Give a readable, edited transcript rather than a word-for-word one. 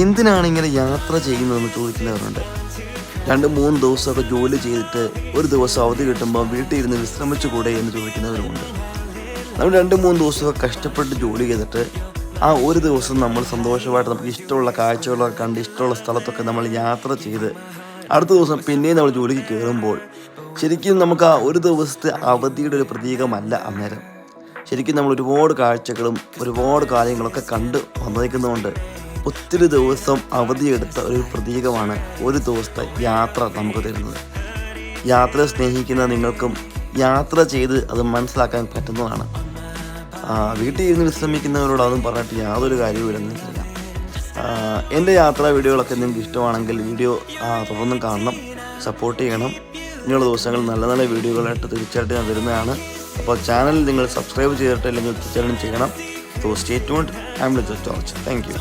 എന്തിനാണ് ഇങ്ങനെ യാത്ര ചെയ്യുന്നതെന്ന് ചോദിക്കുന്നവരുണ്ട്. 2-3 ദിവസമൊക്കെ ജോലി ചെയ്തിട്ട് ഒരു ദിവസം അവധി കിട്ടുമ്പോൾ വീട്ടിൽ ഇരുന്ന് വിശ്രമിച്ചുകൂടെ എന്ന് ചോദിക്കുന്നവരുമുണ്ട്. നമ്മൾ 2-3 ദിവസമൊക്കെ കഷ്ടപ്പെട്ട് ജോലി ചെയ്തിട്ട് ആ ഒരു ദിവസം നമ്മൾ സന്തോഷമായിട്ട് നമുക്ക് ഇഷ്ടമുള്ള കാഴ്ചകളൊക്കെ കണ്ട് ഇഷ്ടമുള്ള സ്ഥലത്തൊക്കെ നമ്മൾ യാത്ര ചെയ്ത് അടുത്ത ദിവസം പിന്നെയും നമ്മൾ ജോലിക്ക് കയറുമ്പോൾ ശരിക്കും നമുക്ക് ആ ഒരു ദിവസത്തെ അവധിയുടെ ഒരു പ്രതീകമല്ല അന്നേരം. ശരിക്കും നമ്മൾ ഒരുപാട് കാഴ്ചകളും ഒരുപാട് കാര്യങ്ങളൊക്കെ കണ്ട് വന്നേക്കുന്നതുകൊണ്ട് ഒത്തിരി ദിവസം അവധിയെടുത്ത ഒരു പ്രതീകമാണ് ഒരു ദിവസത്തെ യാത്ര നമുക്ക് തരുന്നത്. യാത്രയെ സ്നേഹിക്കുന്ന നിങ്ങൾക്കും യാത്ര ചെയ്ത് അത് മനസ്സിലാക്കാൻ പറ്റുന്നതാണ്. വീട്ടിൽ ഇരുന്ന് വിശ്രമിക്കുന്നവരോട് അതൊന്നും പറഞ്ഞിട്ട് യാതൊരു കാര്യവുമില്ലെന്ന് എനിക്കറിയാം. എൻ്റെ യാത്രാ വീഡിയോകളൊക്കെ നിങ്ങൾക്ക് ഇഷ്ടമാണെങ്കിൽ വീഡിയോ തുടർന്നും കാണണം, സപ്പോർട്ട് ചെയ്യണം. ഇനിയുള്ള ദിവസങ്ങൾ നല്ല നല്ല വീഡിയോകളായിട്ട് തീർച്ചയായിട്ടും ഞാൻ വരുന്നതാണ്. അപ്പോൾ ചാനൽ നിങ്ങൾ സബ്സ്ക്രൈബ് ചെയ്തിട്ടില്ലെങ്കിൽ തീർച്ചയായിട്ടും ചെയ്യണം. So stay tuned. I am Lijo George. Thank U.